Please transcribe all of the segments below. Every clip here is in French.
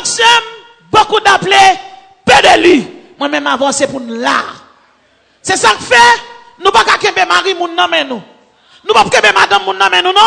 maximum, beaucoup d'appelés, peu d'élus. Moi-même avancé pour nous là. C'est ça que fait, nous pas qu'à kembe mari moun nan men nous. Nous pas kembe madame moun nan men nous, non?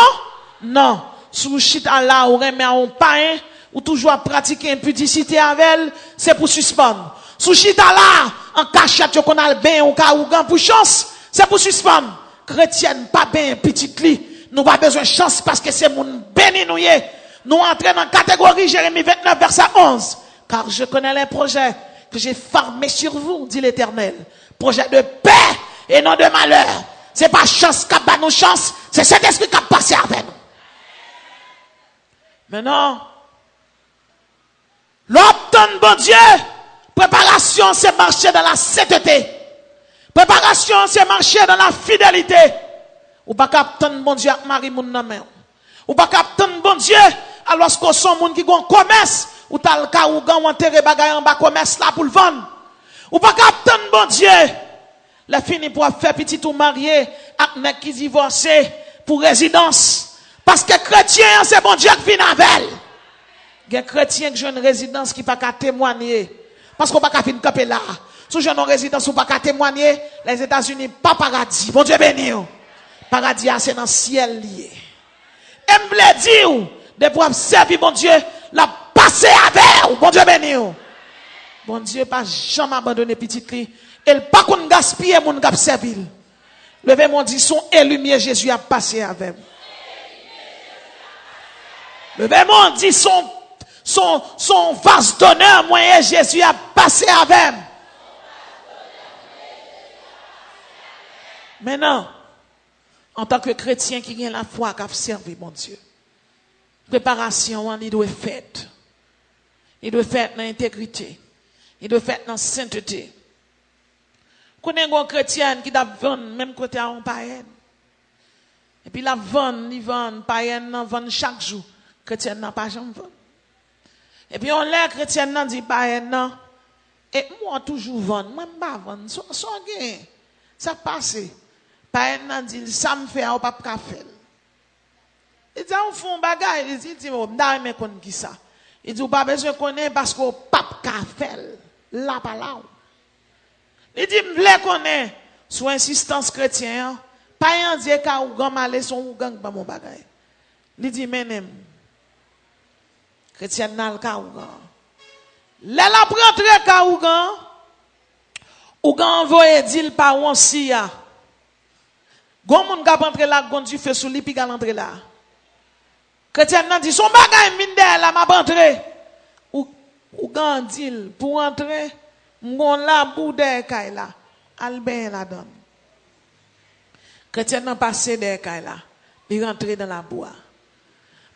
Non. Sous chita là, ou remet un pain, ou toujours pratiquer impudicité avec elle, c'est pour suspendre. Sous chita là, en cachette, qu'on a le bain ou kaougan pour chance, c'est pour suspendre. Chrétienne, pas bien petite li. Nous pas besoin de chance parce que c'est moun béni nous yé. Nous entrons dans la catégorie Jérémie 29, verset 11. Car je connais les projets que j'ai formés sur vous, dit l'Éternel. Projet de paix et non de malheur. C'est pas chance qui a nous chance, c'est cet esprit qui a passé avec nous. Maintenant, l'obtention, bon Dieu, préparation, c'est marcher dans la sainteté. Préparation, c'est marcher dans la fidélité. Ou pas capter bon Dieu avec Marie moun nan men. Ou pas capter bon Dieu alors qu'on son moun qui gon commerce ou tal ka ou gan enterrer bagay en bas commerce là pour le vendre. Ou pas capter bon Dieu. La fini pour faire petit ou marié avec nèg qui divorcé pour résidence. Parce que chrétien c'est bon Dieu qui vient avec elle. Gen chrétien qui joue une résidence qui pas qu'à témoigner. Parce qu'on pas qu'à venir camper là. Si jeune résidence ou pas qu'à témoigner, les États-Unis pas paradis. Bon Dieu béni. Paradis c'est dans le ciel lié. Et me dire de pouvoir servir bon Dieu, la passer avec bon Dieu béni. Bon Dieu pas jamais abandonné petit cri. Elle pas qu'on gaspille mon gap servir. Levez mon dit son et lumière Jésus a passé avec. Levez mon dit son vase d'honneur moyen Jésus a passé avec. Maintenant, en tant que chrétien qui a la foi qui a servi mon Dieu, préparation, il doit être faite. Il doit être fait dans l'intégrité. Il doit être fait dans la sainteté. Qu'on est un chrétien qui doit vendre, même côté à un païen. Et puis la vendre, il vend, païen, vend chaque jour. Chrétien n'a pas jamais vendre. Et puis on l'a chrétien n'a dit païen, non. Et moi toujours vendre, moi pas vendre. Son gain, ça passe. Païen n'a dit, ça me fait, on pas faire. Il dit, on fait un bagage, il dit, on n'a pas besoin de ça. Il dit, on pas besoin de connaître parce qu'on pas faire. Là, pas là. Il dit, je veux connaître, sous insistance chrétienne, pas un Dieu qui a ou gang malé son ou gang pas mon bagage. Il dit, menem, chrétien n'a le cas ou gang. Là, la rentrée ka ou gang envoyé dit par on siya. Gon moun ka rentre là, gon du feu sous li pi ka rentre là. Chrétien nan dit, son bagage mine de la m'a rentré. Ou gang dit, pour rentrer, m'gon la boude kay la, alben la donne. Chrétien nan passé de kay la, il rentre dans la bois.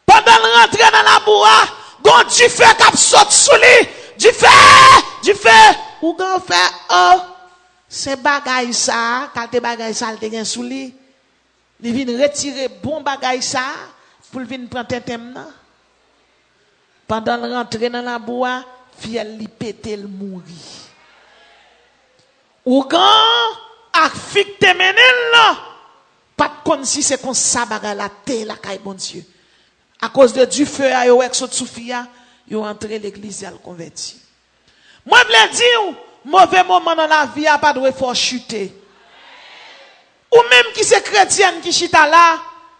Pendant le rentrer dans la bois, gon du feu k'ap saute sous li, du feu, ou gon fait, oh, c'est bagay ça, quand te bagay ça, te gen sous li, il vient retirer bon bagay ça, pour venir prendre thème nan. Pendant le rentrer dans la bois, fiel li pété le mourir. Ou quand affecte menel là, pas comme si c'est comme ça bagay la terre la caille bon Dieu. À cause de du feu à yo ex Soufia, yo entré l'église et al converti. Moi vle dire mauvais moment dans la vie a pas de fort chuter. Ou même qui c'est chrétienne qui chita là,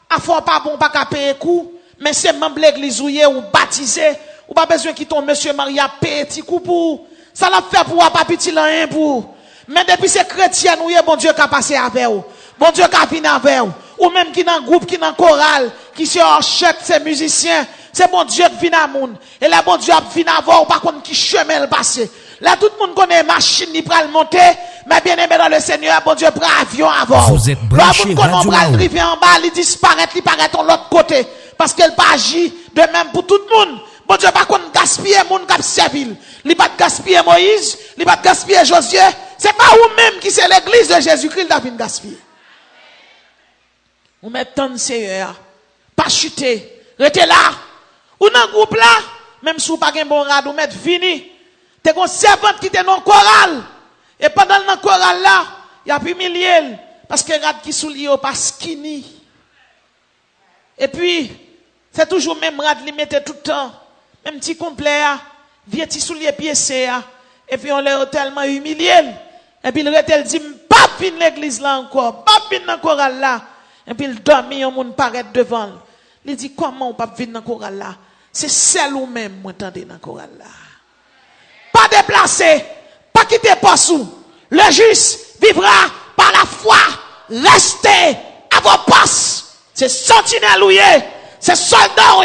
a fort pas bon pas ka payer coup, mais c'est membre l'église ou baptisé, ou pas besoin qui ton monsieur Maria payer petit coup pour ça l'a fait pour pas petit rien pour. Mais depuis c'est chrétien ou bon Dieu qui a passé avec vous. Bon Dieu qui a venu avec vous. Ou même qui dans groupe, qui dans chorale, qui c'est en chèque, c'est musicien. C'est bon Dieu qui vient à moun. Et là, bon Dieu qui vient à voir, ou par contre, qui chemin le passé. Là, tout le monde connaît machine, il prend le monter. Mais bien aimé dans le Seigneur, bon Dieu prend avion à voir. Vous êtes branché, là, on prend le rivier en bas, il disparaît, il paraît de l'autre côté. Parce qu'elle pas agit de même pour tout le monde. Bon Dieu, par contre, gaspiller moun qui servil. Il pas gaspiller Moïse, il pas gaspiller Josué. C'est pas vous-même qui c'est l'église de Jésus-Christ qui vient gaspiller. Vous mettez tant de Seigneur, pas chuter, restez là. Ou dans le groupe là, même si vous n'avez pas un bon rad, vous mettez fini. T'es une servante qui était dans le choral. Et pendant le choral là, il y a plus humilié. Parce que rad qui soulier pas skinny. Et puis, c'est toujours même rad qui mettait tout le temps. Même petit complet, vieux petit soulier pied et puis on l'a tellement humilié. Et puis il dit, pas venir l'église là encore, pas venir dans le choral là. Et puis il dormit, on monde paraît devant. Il dit, comment on pas venir dans le choral là? C'est celle ou même, moi, entendez dans le choral là. Pas déplacer, pas quitter pas sous. Le juste vivra par la foi. Restez à vos postes. C'est sentinelle ou c'est soldat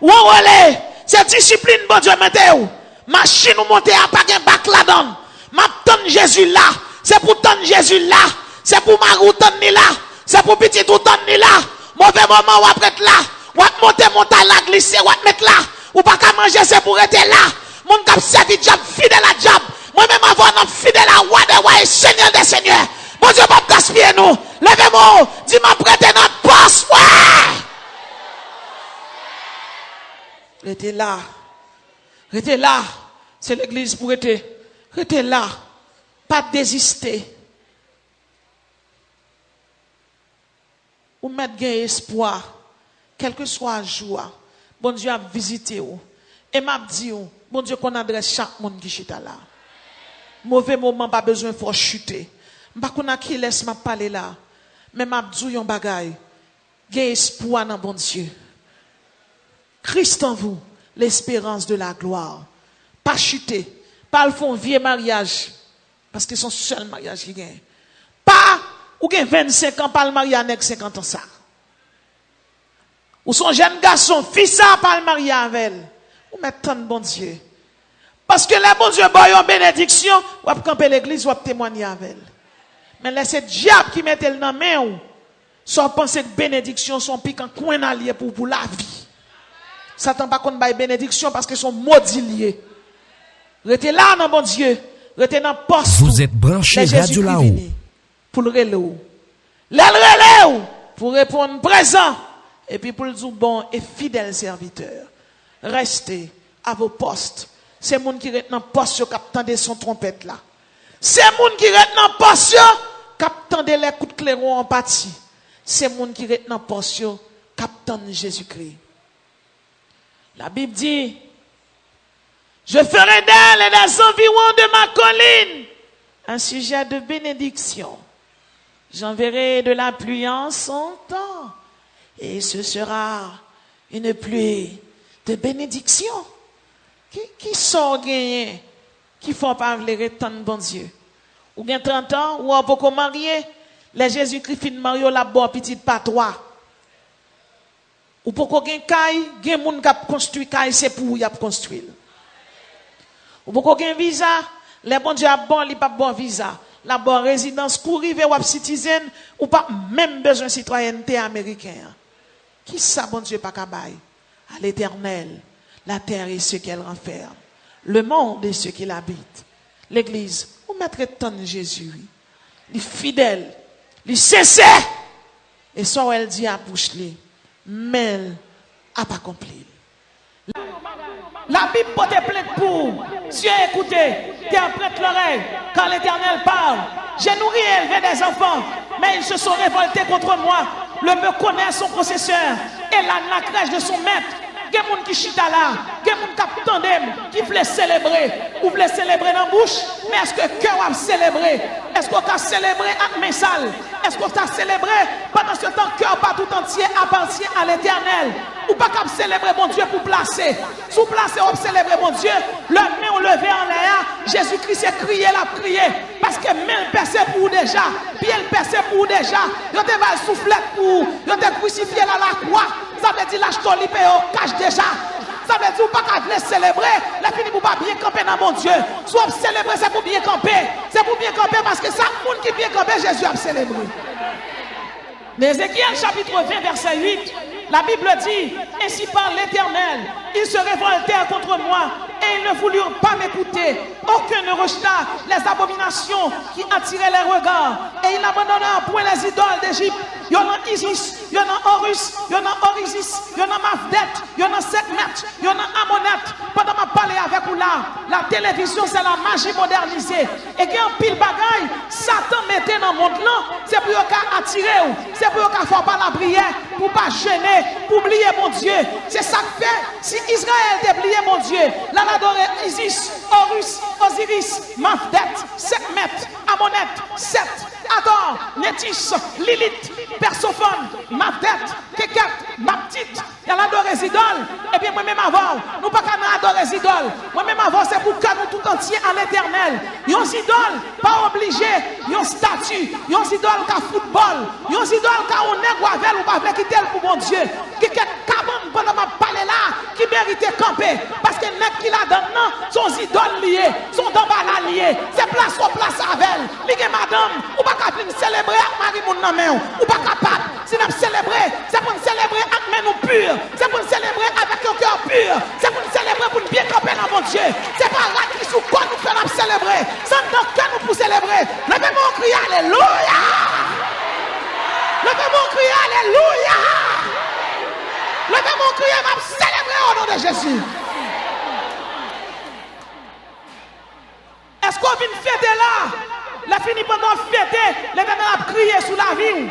ou relais. C'est discipline, bon Dieu, mettez où? Machine ou monter à pas un bac là-dedans. Ma tonne Jésus là. C'est pour tonne Jésus là. C'est pour Marou tonne là. C'est pour petit tout tonne là. Mauvais moment ou après là. Ou monter là, glisser, ou mettre là. Ou pas qu'à manger, c'est pour être là. Mon cap servi diable, fidèle à diable. Moi-même avant, non fidèle à roi des rois et seigneur des seigneurs. Mon Dieu, pas gaspiller nous. Levez-moi, dis-moi prêtez notre poste. Ouais! Restez là. Restez là. C'est l'église pour être. Restez là. Pas désister. Ou mettre gain espoir. Quel que soit le jour. Bon Dieu a visité vous. Et m'a dit, bon Dieu qu'on adresse chaque monde qui chita là. Mauvais moment, pas besoin de chuter. Pas qu'on a qui laisse m'a parler là. Mais m'a dit yon bagay. Gain espoir dans bon Dieu. Christ en vous, l'espérance de la gloire. Pas chuter. Pas le fond vieux mariage. Parce que c'est son seul mariage qui gagne. Pas, ou gagne 25 ans, pas le mariage avec 50 ans ça. Ou son jeune garçon, fils ça, pas le mariage avec elle. Ou mettre tant de bon Dieu. Parce que les bon Dieu, bon, bénédiction, ou ap camper l'église, ou ap témoigner avec elle. Mais laissez diable qui mette le dans la main ou, sans penser que bénédiction sont piquant coin allié pour la vie. Satan pas qu'on bail bénédiction parce que sont maudits liés. Restez là, non, bon Dieu. Restez dans le poste. Vous êtes branché Radio là-haut. Pour le relais. Le relais pour répondre présent. Et puis pour le dire bon et fidèle serviteur. Restez à vos postes. C'est moun qui reste dans le poste qui attendent son trompette là. C'est moun qui reste dans le poste qui attendent les coups de clairon en partie. C'est moun qui reste dans le poste qui attendent Jésus-Christ. La Bible dit, je ferai d'elle et des environs de ma colline un sujet de bénédiction. J'enverrai de la pluie en son temps et ce sera une pluie de bénédiction. Qui sont gagnés, qui font pas vouloir tant de bon Dieu. Ou bien 30 ans, ou un peu marié, les Jésus-Christ fin Mario la bonne petite patois. Ou pourquoi gen kay, gen moun k'ap construit kay, c'est pour y ap construire. Ou pourquoi gen visa, les bon Dieu a bon, li pas bon visa. La bonne résidence pour rive ou ap citizen, ou pas même besoin citoyenneté américaine. Qui ça bon Dieu pas kabay? À l'Éternel, la terre et ce qu'elle renferme, le monde et ce qu'il habite. L'église, ou mettre tant de Jésus, les fidèles, les sincères, et ça elle dit à bouche li. Mais elle n'a pas accompli. La Bible porte plainte pour. Dieu écoutez, terre prête l'oreille quand l'Éternel parle. J'ai nourri et élevé des enfants, mais ils se sont révoltés contre moi. Le me connaît son possesseur et la crèche de son maître. Il y a des gens qui chita là, il y a des gens qui tandem, qui veulent célébrer. Ou veulent célébrer dans la bouche, mais est-ce que le cœur a célébré? Est-ce qu'on a célébré à mes salles? Est-ce qu'on a célébré pendant ce temps, cœur pas tout entier appartient à l'Éternel? Ou pas qu'à célébrer mon Dieu pour placer? Sous placer, on célébrer mon Dieu, le main on levé en l'air, Jésus-Christ s'est crié, l'a prié. Parce que même percé pour déjà, puis elle percé pour déjà, il te va souffler pour, il te crucifié là la croix. Ça veut dire lâche ton lipé au cache déjà. Ça veut dire pas qu'à venir célébrer, la fini pour pas bien camper dans mon Dieu. Soit célébrer, c'est pour bien camper. C'est pour bien camper parce que ça, monde qui bien camper, Jésus a célébré. Ézéchiel chapitre 20, verset 8, la Bible dit, ainsi parle l'Éternel, ils se révoltèrent contre moi et ils ne voulurent pas m'écouter. Aucun ne rejeta les abominations qui attiraient les regards et ils n'abandonnèrent point les idoles d'Égypte. Il y en a Isis, il y en a Horus, il y en a Orisis, il y en a Mafdet, il y en a Sekhmet, il y en a Amonet. Pendant ma parler avec vous là, la télévision, c'est la magie modernisée. Et qu'il y a un pile bagaille, Satan mettait dans le monde là, c'est pour attirer, c'est pour qu'il ne faut pas la prière, pour ne pas gêner, pour oublier mon Dieu. C'est ça que fait. Si Israël déplié mon Dieu, là l'adorer Isis, Horus, Osiris, Mafdet, Sekhmet, Amonet, Set, Ador, Nétis, Lilith, Persophone, Mafdet, Keket, Baptit, il y a l'adorer les idoles. Et bien moi-même avant, nous ne pouvons pas adorer les idoles. Moi-même avant, c'est pour que nous tout entier à l'éternel. Yon idoles, pas obligé, yon statue, yon idoles qu'à football, yon idoles qu'à on est guavel ou pas avec quitter pour mon Dieu. Keket cabane pendant ma parler là, qui mérite camper. Parce que les qui la donnent, sont idoles liées, sont d'emballage liées. C'est place au place avec elle. Madame, ou pas capable de célébrer avec Marie Moun, ou pas capable. Si nous célébrer, c'est pour nous célébrer avec main nous pure. C'est pour nous célébrer avec un cœur pur. C'est pour nous célébrer pour nous bien camper dans mon Dieu. C'est pas là qui sous quoi nous faisons célébrer. C'est dans que nous pour célébrer. Levez-moi crier Alléluia. Levez-moi crier Alléluia. Levez-moi crier, va célébrer au nom de Jésus. Est-ce qu'on vient fêter là? La fini pendant fêter, l'Éternel a crié sous la vie.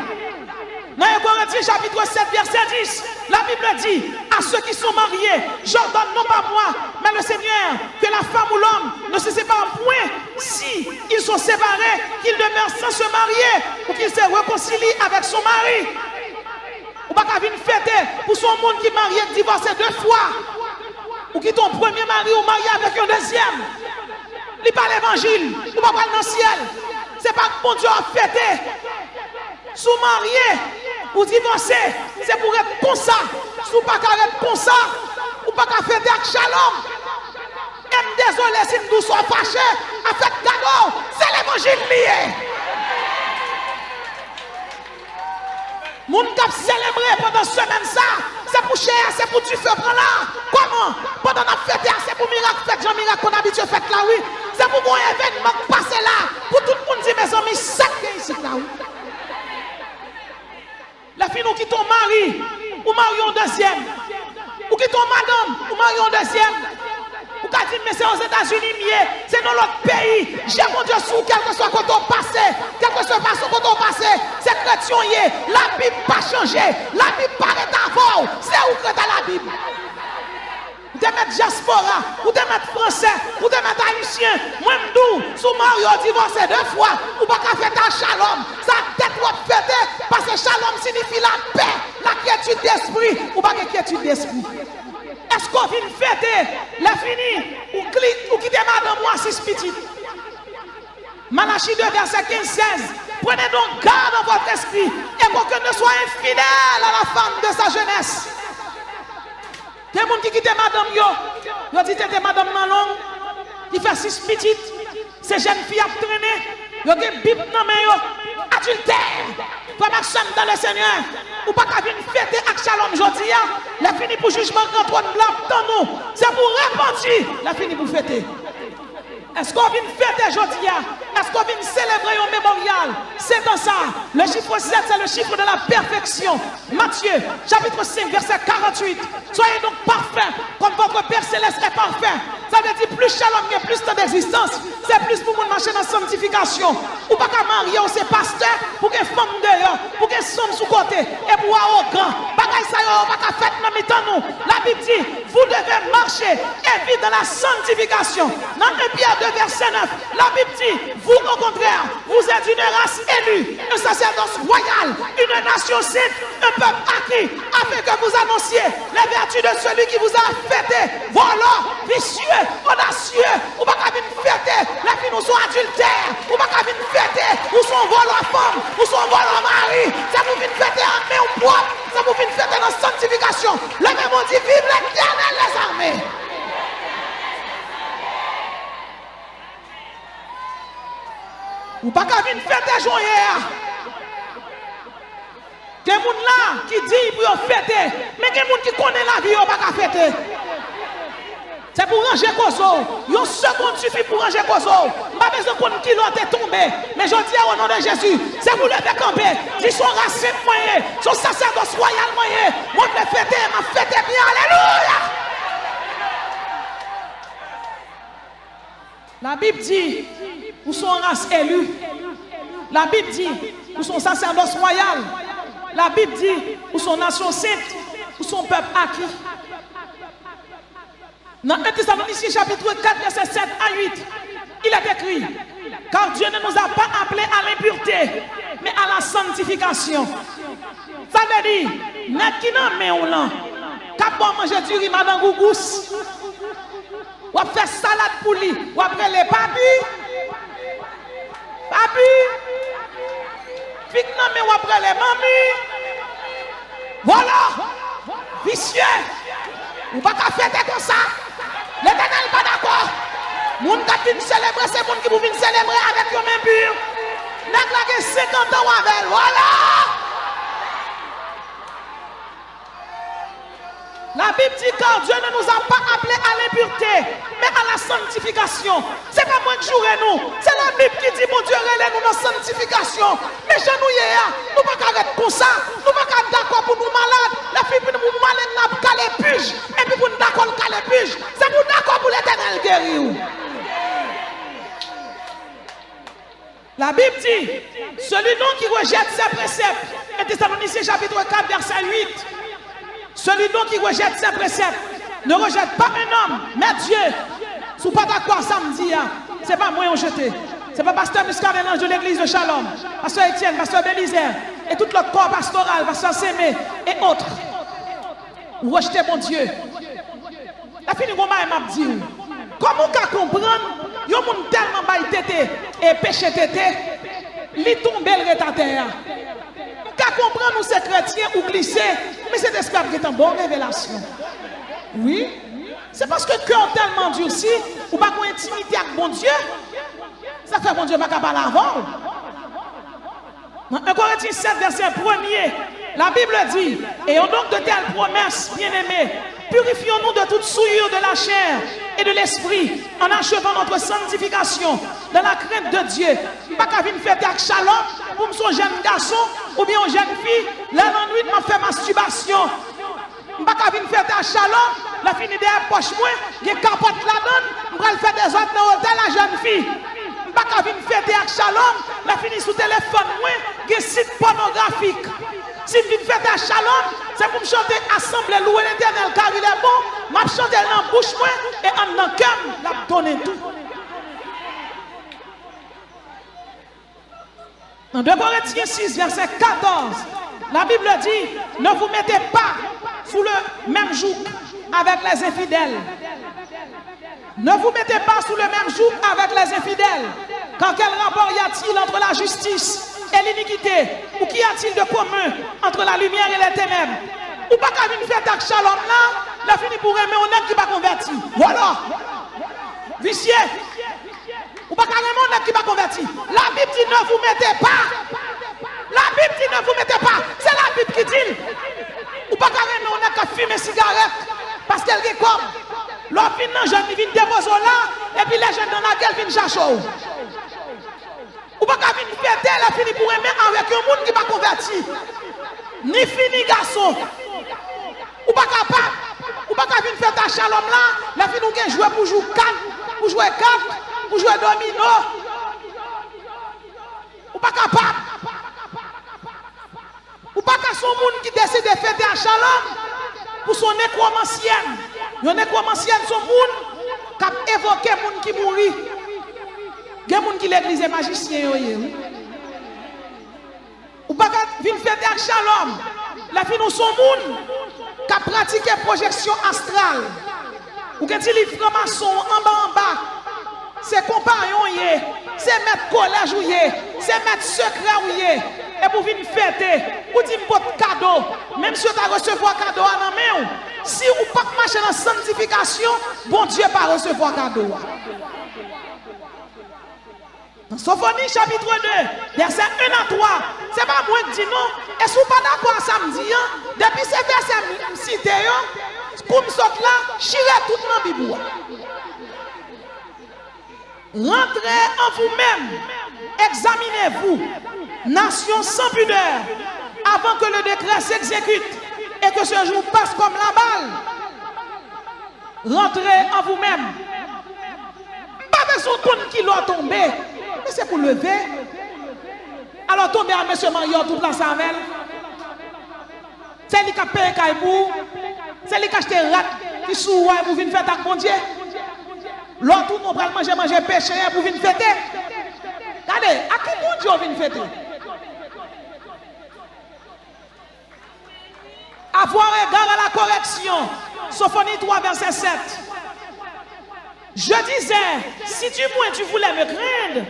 Dans Corinthiens chapitre 7 verset 10, la Bible dit à ceux qui sont mariés, j'ordonne non pas moi, mais le Seigneur, que la femme ou l'homme ne se séparent point si ils sont séparés, qu'ils demeurent sans se marier ou qu'ils se réconcilient avec son mari. Ou pas qu'à venir fêter pour son monde qui est marié et divorcé 2 fois, ou qui ton premier mari ou marié avec un deuxième. Il parle l'évangile, ou pas dans le ciel. C'est pas que mon Dieu a fêté. Sous marié ou divorcé, c'est pour être comme ça. Sous pas qu'à être comme ça, ou pas qu'à fêter avec shalom. Et désolé si nous sommes fâchés, à faire cadeau, c'est l'évangile lié. Moun kap célébrer pendant semaine ça, c'est pour cher, c'est pour tu fais prendre là. Comment? Pendant la fête, c'est pour miracle fait, Jean miracle qu'on habitué fait là oui. C'est pour un événement passer là. Pour tout le monde dire mes amis, ça qui ici là oui. La fille nous qui ton mari, ou marions un deuxième. Ou qui ton madame, ou marions un deuxième. Ou qu'a dit mais c'est aux États-Unis, c'est dans l'autre pays. J'ai mon Dieu sous quel que soit quand on passe, quel que soit façon quand on passe, c'est chrétien, la Bible pas changé, la Bible paraît d'avant, c'est où que dans la Bible. Ou de mettre diaspora, ou de mettre français, ou de mettre haïtien, moi m'dou, sous Mario divorcé 2 fois, ou pas qu'à faire ta shalom, ça tête ou fêter, parce que shalom signifie la paix, la quiétude d'esprit, ou pas que quiétude d'esprit. Est-ce qu'on vient fêter, la fini, ou quitter madame ou assis petit? Malachie 2, verset 15-16. Prenez donc garde dans votre esprit, et pour que ne soit infidèle à la femme de sa jeunesse. Des gens qui quittent madame, yo dit que madame Malon, qui fait 6 petites, ces jeunes filles à traîner, yo ont bip dans mes adultère. Pendant que nous sommes dans le Seigneur, ou pas qu'à venir fêter avec shalom aujourd'hui, la fini pour jugement grand trône blanc dans nous. C'est pour repentir, la fini pour fêter. Est-ce qu'on vient fêter aujourd'hui? Est-ce qu'on vient célébrer un mémorial? C'est dans ça. Le chiffre 7, c'est le chiffre de la perfection. Matthieu, chapitre 5, verset 48. Soyez donc parfaits, comme votre Père Céleste est parfait. Ça veut dire plus shalom, plus de temps d'existence. C'est plus pour nous marcher dans la sanctification. Ou pas qu'à marier, on c'est pasteur, pour qu'une femme dehors, pour qu'une somme sous côté, et pour un grand. Bagaille ça, on pas qu'à faire dans mi-temps nous. La Bible dit, vous devez marcher et vivre dans la sanctification. Dans 1 Pierre 2, verset 9, la Bible dit, vous au contraire, vous êtes une race élue, un sacerdoce royal, une nation sainte, un peuple acquis, afin que vous annonciez les vertus de celui qui vous a fêté. Voilà, vicieux, audacieux, ou pas qu'à venir fêter, les filles nous sont adultères, ou pas qu'à venir fêter, ou sont volés à femme, ou sont volés à mari, c'est pour venir fêter en main propre, c'est pour venir fêter dans la sanctification. Le même on dit, vive l'Éternel les armées. Ou pas qu'à venir fêter joyeux. Des gens là qui disent pour fêter, mais des gens qui connaissent la vie, ils ne pas qu'à fêter. C'est pour ranger Koso. Une seconde suffit pour ranger Koso. Pas besoin qu'on qui l'autre est tombé. Mais je dis au nom de Jésus, c'est pour lever camper. Ils sont racines moyens, sont sacerdoce royal moyen. Moi je vais fêter, ma fête bien. Alléluia. La Bible dit, vous sont race élue. La Bible dit, vous sont sacerdoce royal. La Bible dit, vous sont nation sainte. Vous sont peuple acquis. Dans 1 Thessaloniciens chapitre 4, verset 7 à 8, il est écrit, car Dieu ne nous a pas appelés à l'impureté, mais à la sanctification. Ça veut dire, n'est-ce qui n'a pas là, quand on mange du riz, madame Gougous, ou fait salade pour lui, ou après les papis, fic non mais ou après les mamies, voilà, vicieux, ou pas qu'à faire comme ça, l'Éternel pas d'accord, moun qui vient célébrer, c'est moun qui vient célébrer avec eux même pur, n'a que 50 ans avec, voilà. La Bible dit que Dieu ne nous a pas appelés à l'impureté, mais à la sanctification. C'est pas moi qui joue nous. C'est la Bible qui dit, mon Dieu, relève-nous dans la sanctification. Mais chez nous, nous ne pouvons pas arrêter pour ça. Nous ne pouvons pas être d'accord pour nous malades. La fille pour nous malades, nous avons calé puge. Et puis pour nous d'accord, calé puge. C'est pour nous d'accord pour l'Éternel guérir. La Bible dit, celui donc qui rejette ses préceptes, et Thessaloniciens chapitre 4, verset 8. Celui donc qui rejette ses préceptes ne rejette pas un homme, mais Dieu. Si vous pas d'accord samedi, ce n'est pas moi qui jeté. Ce n'est pas pasteur Muscadet de l'église de Shalom, pasteur Étienne, pasteur Bélisaire, et tout le corps pastoral, pasteur Sémé et autres. Vous rejetez mon Dieu. La fin du moment, m'a dit, comment vous comprendre, il y a un monde tellement bail tété et péché tété, il tombe le retardataire. Qu'à comprendre nous ces chrétiens ou glisser, mais c'est esclave qui est en bonne révélation. Oui, c'est parce que le cœur tellement durci, ou pas qu'on intimité avec bon Dieu, ça fait bon Dieu pas capable avant. Dans 1 Corinthiens 7, verset 1er, la Bible dit, ayons donc de telles promesses, bien-aimés, purifions-nous de toute souillure de la chair et de l'esprit, en achevant notre sanctification dans la crainte de Dieu. Pas qu'à venir fêter avec Shalom pour son jeune garçon ou bien une jeune fille, là la nuit m'a fait masturbation. Pas qu'à venir fêter avec Shalom, la fini derrière poche moi, qui capote la donne, m'bral faire des autres dans l'hôtel la jeune fille. Pas qu'à venir fêter avec Shalom, la fini sous téléphone moi, qui site pornographique. Si je viens faire ta Shalom, c'est pour me chanter assemblée, louer l'Éternel car il est bon. Je chante dans la bouche moi et en dans le cœur, je donne tout. Dans 2 Corinthiens 6, verset 14, la Bible dit, ne vous mettez pas sous le même joug avec les infidèles. Ne vous mettez pas sous le même joug avec les infidèles. Car quel rapport y a-t-il entre la justice et l'iniquité? Ou qu'y a-t-il de commun entre la lumière et les ténèbres? Ou pas qu'à venir faire ta Shalom là, la fini pour aimer un homme qui va converti. Voilà. Vicieux. Ou pas qu'à aimer un homme qui va converti. La Bible dit ne vous mettez pas. La Bible dit ne vous mettez pas. C'est la Bible qui dit. Ou pas qu'à aimer un homme qui fume une cigarette. Parce qu'elle est comme. L'homme vient jeune, il vient déposer là. Et puis les jeunes dans la gueule viennent chercher. Ou pas qu'à venir fêter, la fini pour aimer avec un monde qui va converti. Ni fini garçon. Ou pas capable. Ou pas qu'à venir faire ta Shalom là, la fini nous gagne jouer pour jouer 4, pour jouer 4, pour jouer domino. Ou pas capable. Ou pas qu'à son monde qui décide de faire ta Shalom pour son nécromancienne. Yon nécromancienne son monde qui a évoqué monde qui mourit. Il y a des gens qui l'église magicien. Ou pas venir faire des Shalom. La fin nous son monde qui a pratiqué projection astrale. Ou quand il est franc-maçon en bas. C'est compagnon, c'est mettre collège, c'est mettre secret. Et pour venir fêter, ou dire votre cadeau, même si vous avez recevoir cadeau à la main, si vous ne pas marcher dans la sanctification, bon Dieu va recevoir cadeau. Dans Sophonie chapitre 2, verset 1 à 3, c'est pas moi qui dis non. Et si vous pas d'accord samedi, depuis ces versets cités, pour me sortir là, chirez tout dans la Bible. Rentrez en vous-même, examinez-vous, nation sans pudeur, avant que le décret s'exécute et que ce jour passe comme la balle. Rentrez en vous-même. Pas besoin de a tombé, mais c'est pour lever. Alors tomber à M. Mario, tout place avec. C'est lui qui a payé Kaibou. C'est lui qui a acheté rat qui souille pour venir faire avec mon Dieu. L'autre, nous prenons manger péché pour venir fêter. Regardez, à qui mon Dieu vient fêter? Avoir égard à la correction. Sophonie 3, verset 7. Je disais, si du moins tu voulais me craindre,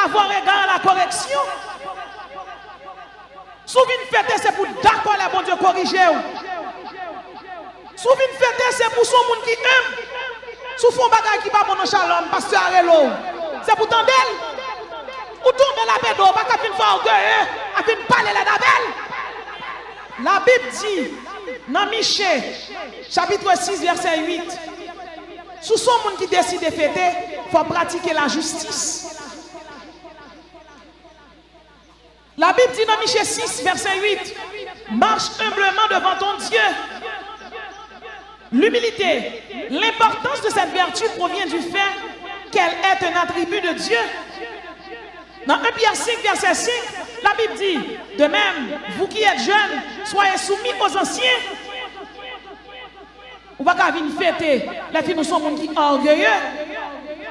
avoir égard à la correction. Souvent fêter, c'est pour d'accord les bon Dieu corriger. Souvent fêter, c'est pour son monde qui aime. Souvent bagage qui va bon shalom, pasteur Arelo. C'est pour tendre. Ou tomber la pédo, pas qu'à fin faire orgueil, à fin parler la belle. La Bible dit, dans Michée, chapitre 6, verset 8, sous son monde qui décide de fêter, il faut pratiquer la justice. La Bible dit dans Michée 6, verset 8, marche humblement devant ton Dieu. L'humilité, l'importance de cette vertu provient du fait qu'elle est un attribut de Dieu. Dans 1 Pierre 5, verset 5, la Bible dit, de même, vous qui êtes jeunes, soyez soumis aux anciens. Ou pas qu'à venir fêter, les filles nous sont monde qui orgueilleux.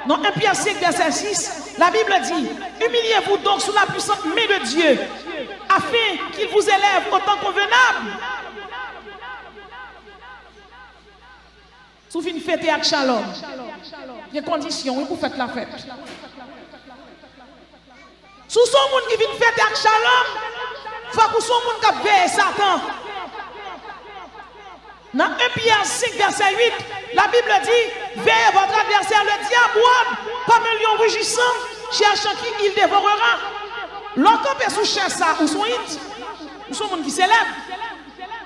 Dans 1 Pierre 5, verset 6, la Bible dit, humiliez-vous donc sous la puissante main de Dieu, afin qu'il vous élève au temps convenable. Sous une fête avec shalom, il y a des conditions pour faire la fête. Sous son monde qui vient fêter avec shalom, il faut que son monde qui veille Satan. Dans 1 Pierre 5, verset 8, la Bible dit, veillez votre adversaire, le diable, comme un lion rugissant, cherchant qui il dévorera. L'autre peut sous chercher ça, ou son hit, ou son monde qui s'élève.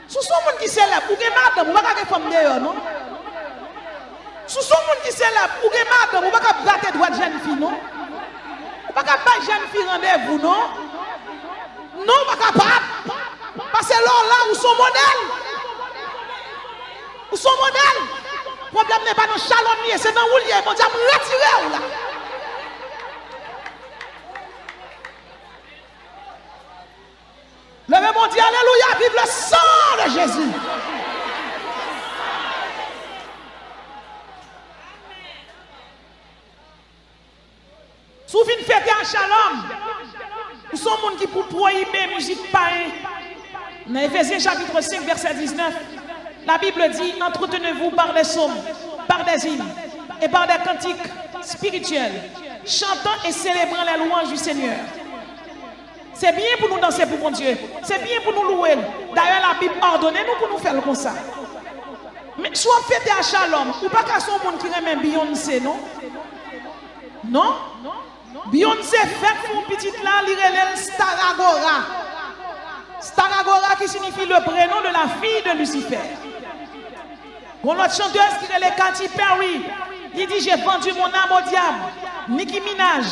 Sous son monde qui s'élève, ou que madame, ou pas que femme d'ailleurs, non? Sous son monde qui s'élève, ou que madame, ou pas que battre droit de jeune fille, non? Ou pas que battre jeune fille rendez-vous, non? Non, pas capable. Parce que là, où son modèle? Où son modèle? Le problème n'est pas dans Chalomnier, c'est dans Oulier. Mon Dieu, me retirer là. Levez mon Dieu, alléluia, vive le sang de Jésus. Souviens fête à Shalom. Où sont les gens qui pour prohiber la musique païenne? Dans Éphésiens chapitre 5, verset 19, la Bible dit, entretenez-vous par des psaumes, par des hymnes et par des cantiques spirituels, chantant et célébrant les louanges du Seigneur. C'est bien pour nous danser pour mon Dieu. C'est bien pour nous louer. D'ailleurs, la Bible ordonne nous pour nous faire comme ça. Mais soit fête à Shalom, ou pas qu'à son monde qui remet Beyoncé, non? Non? Beyoncé fait pour petite là, l'irélèle Staragora. Staragora qui signifie le prénom de la fille de Lucifer. Bon, notre chanteuse qui est Katy Perry, il dit j'ai vendu mon âme au diable. Nicki Minaj,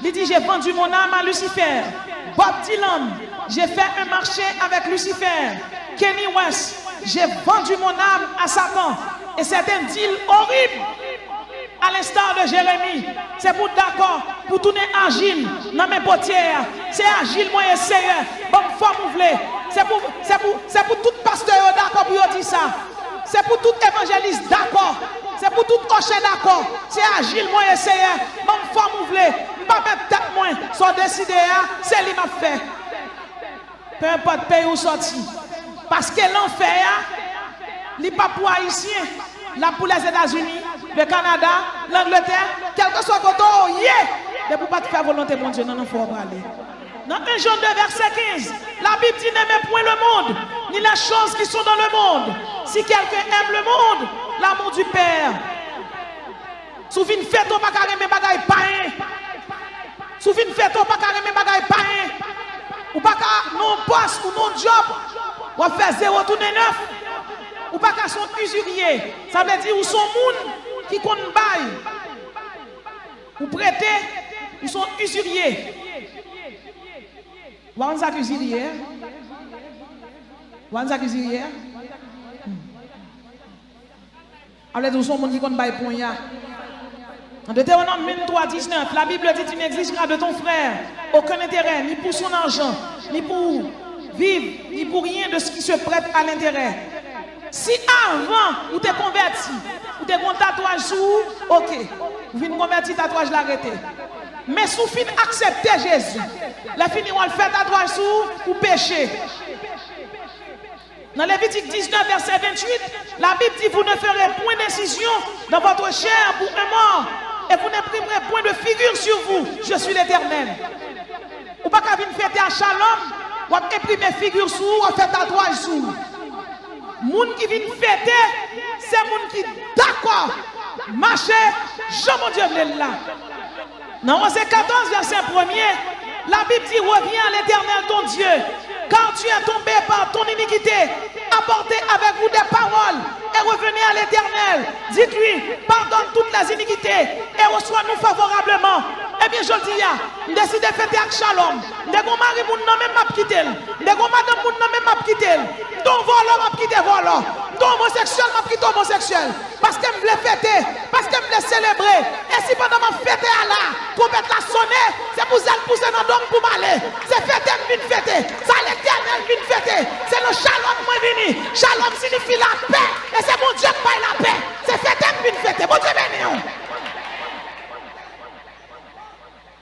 il dit j'ai vendu mon âme à Lucifer. Bob Dylan, j'ai fait un marché avec Lucifer. Kenny West, j'ai vendu mon âme à Satan. Et c'est un deal horrible. À l'instar de Jérémie, c'est pour d'accord, pour tourner agile dans mes potières. C'est agile, moi, et sérieux. Bonne forme, vous voulez. C'est pour tout pasteur d'accord pour dire ça. C'est pour tout évangéliste d'accord. C'est pour tout cocher d'accord. C'est agile, moi, et sérieux. Bonne forme, vous voulez. Pas mettre tête moins. Soit décidé, c'est lui m'a fait. Peu importe pays où sorti. Parce que l'enfer, il n'est pas pour haïtien. Là pour les États-Unis, le Canada, l'Angleterre, quel que soit le côté, mais pour ne pas te faire volonté, mon Dieu, non, il faut aller. Dans 1 Jean 2, verset 15, la Bible dit n'aimez point le monde, ni les choses qui sont dans le monde. Si quelqu'un aime le monde, l'amour du Père. Souviens fête au pas carré mes bagailles païens. Souviens fête au pas carré mes bagailles païens. Ou pas qu'à non poste ou non job, ou faire 0 tourner 9. Ou pas qu'à son usurier. Ça veut dire ou son monde qui compte bail. Ou prêter, ou son usurier. Ou on usurier. Ou on usurier. Alors ou son monde qui compte bail pour ya. En Deutéronome 23, 19, la Bible dit: tu n'exigeras de ton frère aucun intérêt, ni pour son argent, ni pour vivre, ni pour rien de ce qui se prête à l'intérêt. Si avant, vous t'es converti, vous t'es un tatouage sous, ok, vous venez convertir, tatouage l'arrêter. Mais sous fin accepter Jésus, la fini on le fait tatouage sous ou péché. Dans Lévitique 19, verset 28, la Bible dit: vous ne ferez point d'incision dans votre chair pour un mort, et vous n'imprimerez point de figure sur vous. Je suis l'Éternel. Ou pas qu'à venir fêter à Shalom, ou à imprimer figure sur vous, ou faire tatouage sur vous. Moun qui vient fêter, c'est moun qui d'accord, marcher, Jean mon Dieu vle là. Dans Osée 14, verset 1er, la Bible dit: reviens à l'Éternel ton Dieu, car tu es tombé par ton iniquité. Apportez avec vous des paroles et revenez à l'Éternel. Dites-lui: pardonne toutes les iniquités et reçois-nous favorablement. Eh bien, je le dis, je décide de fêter avec Shalom. Je dis: mari, mon nom même m'a quitté. Je dis: madame, mon nom même m'a quitté. Ton volant m'a quitté volant. Ton homosexuel m'a quitté homosexuel. Parce que je voulais fêter, parce que je voulais célébrer. Et si pendant ma fête à là, trompette la sonner, c'est pour ça que pousser dans l'homme pour m'aller. C'est fêter, je viens fêter. Ça l'Éternel vient fêter. C'est le Shalom moi venu. Shalom signifie la paix. Et c'est mon Dieu qui paye la paix. C'est fêter, je viens fêter. Bon Dieu béni.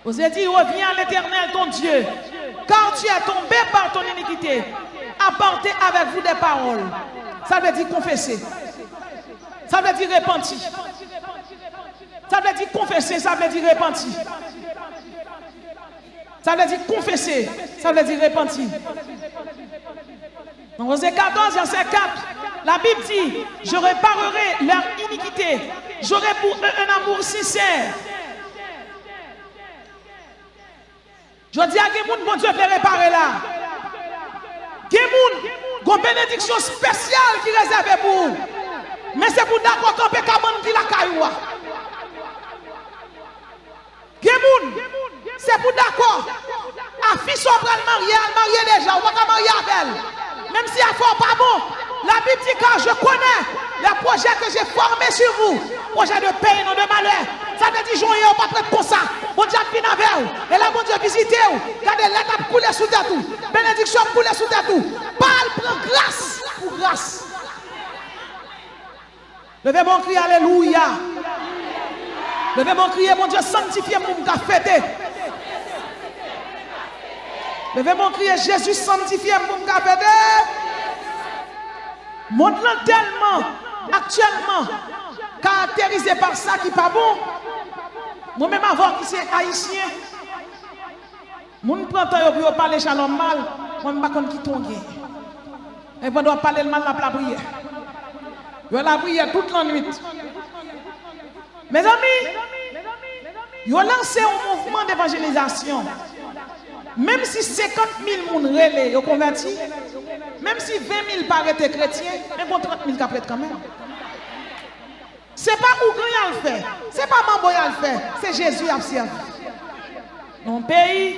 Vous avez dit: reviens à l'Éternel ton Dieu, car tu es tombé par ton iniquité. Apportez avec vous des paroles. Ça veut dire confesser. Ça veut dire repentir. Ça veut dire confesser, ça veut dire repentir. Ça veut dire confesser, ça veut dire repentir. Dans Osée 14, verset 4, la Bible dit: je réparerai leur iniquité. J'aurai pour eux un amour sincère. Je dis à Gemoun, bon Dieu, peut réparer là. Gemoun, une bénédiction spéciale qui est réservée pour vous. Mais c'est pour d'accord qu'on peut camper la cailloua. Gemoun, c'est pour d'accord. A fille soit le marier déjà, on va pas marier avec elle. Même si elle ne pas bon, la Bible dit: car je connais les projets que j'ai formés sur vous, projets de paix et non de malheur. Ça veut dire: joyeux, on va pas comme ça. Bon Dieu vient avec vous. Et là, bon Dieu visitez vous. Regardez, l'étape coule sous tête tout. Bénédiction coule sous tête tout. Parle, prend grâce pour grâce. Levez mon cri, alléluia. Levez mon cri, mon Dieu, sanctifiez mon gars fêté. Levez mon cri, Jésus, sanctifiez mon gars fêté. Monde tellement, actuellement, caractérisé par ça qui n'est pas bon. Moi-même, avant qui c'est haïtien, mon plantant pour parler Shalom mal, moi je ne sais pas qui tombe. Et on doit parler le mal la prière. Je la prière toute la nuit. Mes amis, ils ont lancé un mouvement d'évangélisation. Même si 50 000 personnes relais ont converti, même si 20 000 paraissent chrétiens, mais bon 30 000 qui quand même. Ce n'est pas où grand le fait, ce n'est pas Mambo le fait, c'est Jésus qui a servi. Dans le pays,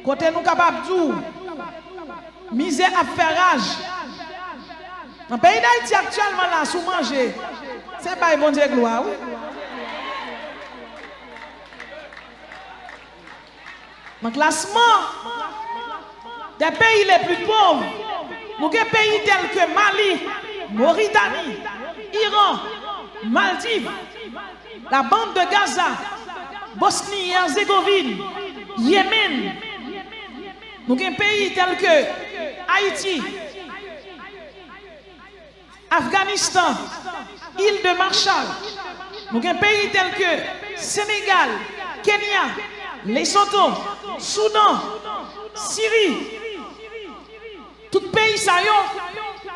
côté nous capables de dire, misère à faire rage. Dans le pays d'Haïti actuellement, là, sous manger, c'est pas bon Dieu gloire. Oui? Dans le classement des pays les plus pauvres, nous avons des pays tels que Mali, Mauritanie, Iran, Maldives, la bande de Gaza, Bosnie et Herzégovine, Yémen. Nous avons des pays tels que Haïti, Afghanistan, île de Marshall. Nous avons des pays tels que Sénégal, Kenya, Lesotho, Soudan, Syrie. Tout pays ça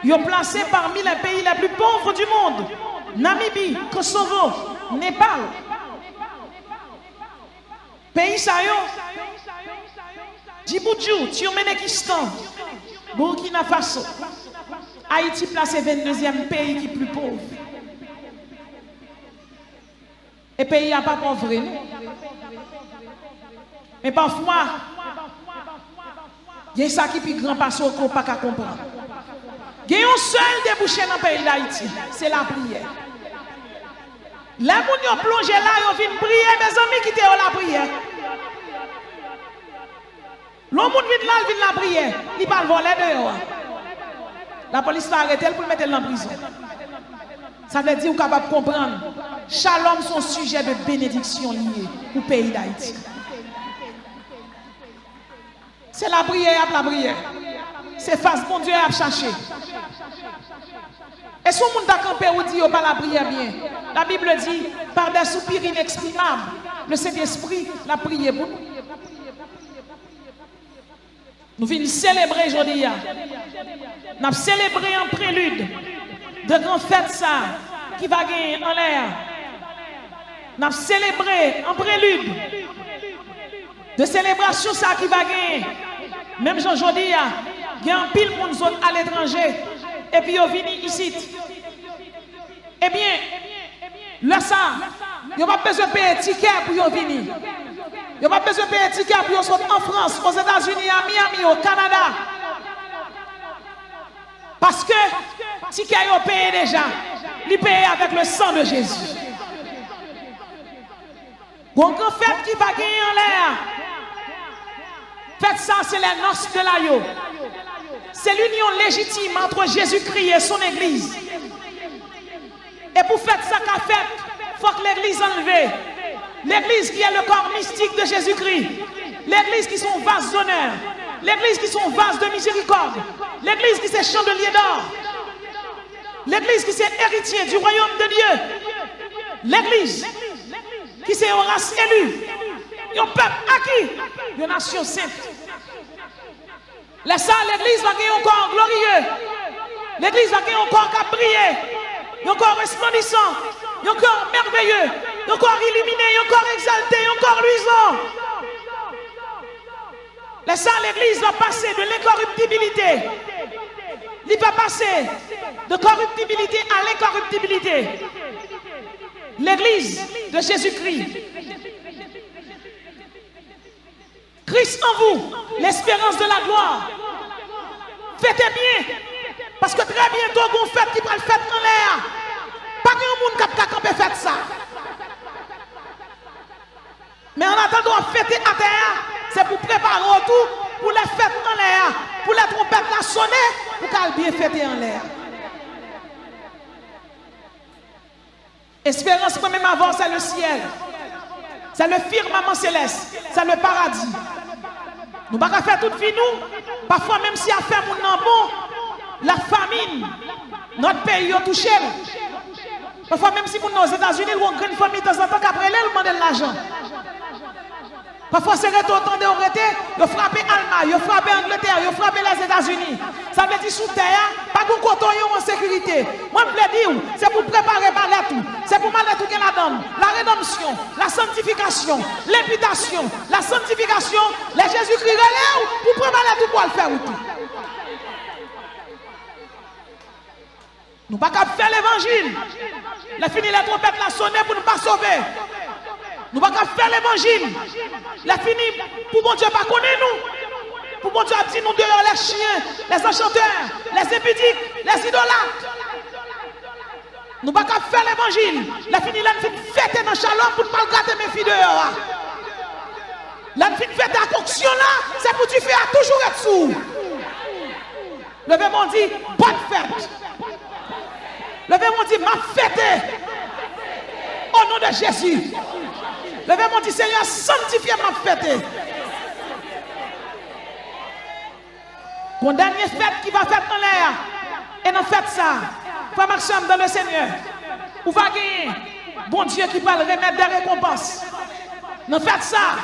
y est placé parmi les pays les plus pauvres du monde. Namibie, Kosovo, Népal. Pays ça y est. Djibouti, Turkménistan, Burkina Faso. Haïti placé 22e pays qui est plus pauvre. Et pays n'a pas pauvre. Mais parfois, il y a ça qui est plus grand parce qu'on ne peut pas comprendre. Il y a un seul débouché dans le pays d'Haïti, c'est la prière. Les gens qui ont plongé là, ils viennent prier, mes amis qui étaient la prière. L'homme vient là, il vient la prière. Il parle voler dehors. La police va arrêter pour le mettre en prison. Ça veut dire que vous êtes capable de comprendre. Shalom sont sujet de bénédiction liée au pays d'Haïti. C'est la prière, la prière. C'est face mon Dieu à chercher. Et si on a campé ou dit pas la prière bien, la Bible dit par des soupirs inexprimables, le Saint-Esprit l'a prié pour nous. Nous venons célébrer aujourd'hui. Nous avons célébré en prélude de grandes fêtes ça qui va gagner en l'air. Nous avons célébré en prélude de célébration ça qui va gagner. Même aujourd'hui, il y a un pile monde à l'étranger et puis ils viennent ici. Eh bien, là ça, il n'y a pas besoin de payer un ticket pour venir. Il n'y a pas besoin de payer un ticket pour sortir en France, aux États-Unis, à Miami, au Canada. Parce que le ticket est payé déjà. Il paye avec le sang de Jésus. Donc en fait, qui va gagner en l'air. Faites ça, c'est les noces de l'agneau. C'est l'union légitime entre Jésus-Christ et son Église. Et pour faire ça qu'a fait, il faut que l'Église enlève. L'Église qui est le corps mystique de Jésus-Christ. L'Église qui sont vase d'honneur. L'Église qui sont vase de miséricorde. L'Église qui c'est chandelier d'or. L'Église qui c'est héritier du royaume de Dieu. L'Église qui c'est une race élue. Un peuple acquis. Une nation sainte. Laisse ça, l'Église va gagner un corps glorieux. L'Église va gagner un corps qui a brillé. Un corps resplendissant. Un corps merveilleux. Un corps illuminé. Un corps exalté. Un corps luisant. Laisse ça, l'Église va passer de l'incorruptibilité. Il va passer de corruptibilité à l'incorruptibilité. L'Église de Jésus-Christ. Christ en vous, l'espérance de la gloire. Faites bien, parce que très bientôt, vous faites qui va le faire en l'air. Pas qu'il y ait un monde qui a campé faire ça. Mais en attendant, fêter à terre, c'est pour préparer tout, pour les fêtes en l'air, pour les trompettes la sonner, pour qu'elle bien fêter en l'air. Espérance, même avant, c'est le ciel. C'est le firmament céleste. C'est le paradis. Nous ne pouvons pas faire toute vie, nous. Parfois, même si a fait mon nom bon, la famine, notre pays a touché. Parfois, même si nous sommes aux États-Unis, nous avons une grande famille de temps en temps qu'après, nous demandons de l'argent. Parfois, c'est retourné au rété, ils frappé Allemagne, ils frappé Angleterre, ils frappé les États-Unis. Ça veut dire sous terre, pas de coton en sécurité. Moi, je veux dire, c'est pour préparer mal tout. C'est pour mal tout la donne. La rédemption, la sanctification, l'imputation, la sanctification, les Jésus-Christ relève pour préparer tout pour le faire tout. Nous ne pouvons pas faire l'évangile. La fini la trompette la sonner pour ne pas sauver. Nous ne pouvons pas faire l'évangile. La fini pour mon Dieu pas connaître nous. Pour mon Dieu dire nous dehors les chiens, les enchanteurs, les impudiques, les idolâtres. Nous ne pouvons pas faire l'évangile. La fini la fête dans Shalom pour ne pas garder mes filles dehors. La fini fête à conction là, c'est pour tu faire toujours être sourd. Le verbe dit bonne fête. Le verbe dit ma fête. Au nom de Jésus. Le verbe dit Seigneur, sanctifie ma fête. Mon dernier fête qui va faire dans l'air. Et nous faites ça. Frère Maxime dans le Seigneur. Où va gagner. Bon Dieu qui parle remettre des récompenses. Nous faites ça.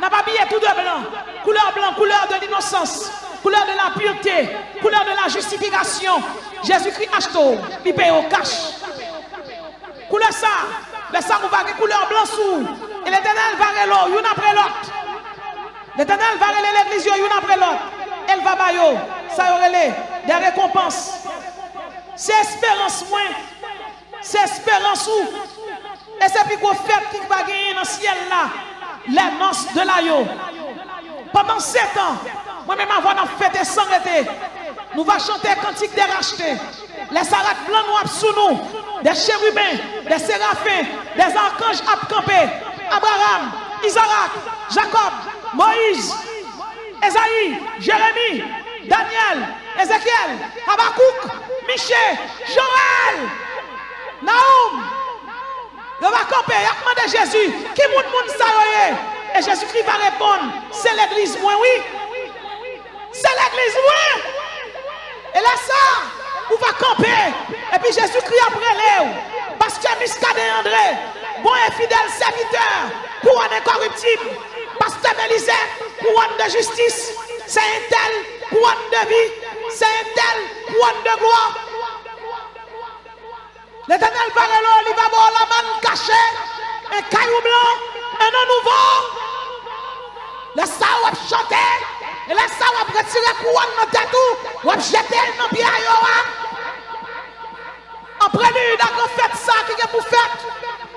Nous pas habillé tout de blanc, couleur de l'innocence, couleur de la pureté, couleur de la justification. Jésus-Christ achète, il paye au cash. Couleur ça. Le sang va gagner couleur blanc sous. Et l'Éternel va aller l'eau, une après l'autre. L'Éternel va aller l'église, une après l'autre. Elle va bailler, ça y aurait des récompenses. C'est espérance moins. C'est espérance où. Et c'est puis qu'on fait qui va gagner dans le ciel là. Les noces de l'agneau. Pendant 7 ans, moi-même avant de fêter sans arrêter, nous allons chanter cantique des rachetés. Les sarats blancs noirs sous nous. des chérubins, des séraphins, des archanges à camper. Abraham, Isaac, Jacob, Moïse, Esaïe, Jérémie, Daniel, Ézéchiel, Habakkuk, Michée, Joël, Naoum. Il va camper, il a demandé Jésus, qui moun ça et Jésus-Christ va répondre, c'est l'église moi, oui. C'est l'église moi. Et là ça, on va camper. Et puis Jésus-Christ après l'air. Parce que Miscadé André, bon et fidèle serviteur, couronne incorruptible. Pasteur Mélisée, couronne de justice. C'est un tel, couronne de vie. C'est un tel, couronne de gloire. L'Éternel va là, il va voir la manne cachée, un caillou blanc, un an nouveau. Le ça va chanter, et le ça va retirer couronne dans tête ou va jeter dans pied en prélude à qu'on fait ça qui est pour faire.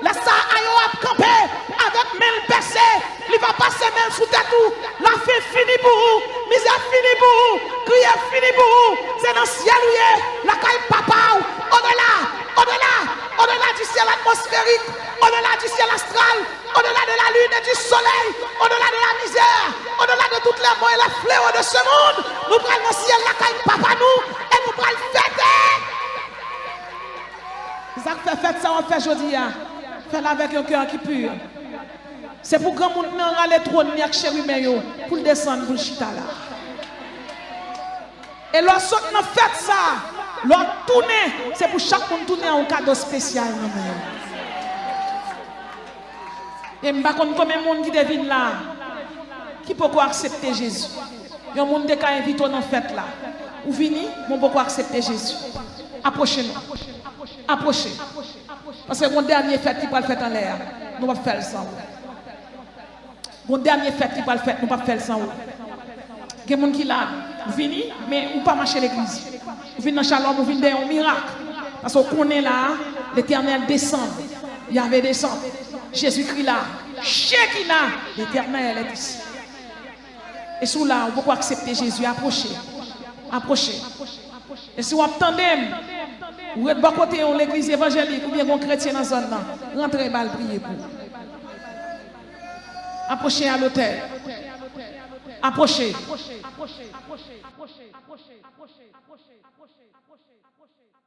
Le ça a campé avec 1000 percées, il va passer 1000 sous tête ou la fin fini pour vous, misère fini pour vous, crier fini pour vous. C'est dans le ciel où il est, la caille papa au-delà du ciel atmosphérique, au-delà du ciel astral, au-delà de la lune et du soleil, au-delà de la misère, au-delà de toutes les morts et les fléaux de ce monde, nous prenons le ciel, la caille papa nous, et nous prenons le fêter. Ça fait fête, ça on fait aujourd'hui. Fais-la avec un cœur qui pur. C'est pour grand monde dans les trônes, ni avec chérubins, pour descendre pour le chita là. Et lorsque nous faisons ça, lorsque tourner, c'est pour chaque monde tourner un cadeau spécial. Et je ne sais pas combien de monde qui devine là, qui peut accepter Jésus. Il y a un monde qui a invité dans la fête là. Ou vini, on peut accepter Jésus. Approchez-nous. Approchez. Parce que mon dernier fête qui va le faire en l'air, nous ne pouvons pas faire sans vous. Mon dernier fête qui va le faire, nous ne pouvons pas faire sans vous. Il y a des gens qui là, vini, mais on ne pas marcher l'église. Vous venez dans Shalom, vous venez dans un miracle. Parce qu'on est là, l'Éternel descend. Il y avait descend. Jésus-Christ là, Jésus là, l'Éternel est ici. Et sous là, on peut accepter Jésus, approchez. Approchez. Et si vous attendez, vous êtes de côté de l'église évangélique ou bien un chrétien dans la zone là, rentrez et priez pour. Approchez à l'hôtel. Approchez. Approchez. Approchez. Approchez. Approchez. Approchez. Approchez. Approchez. Approchez.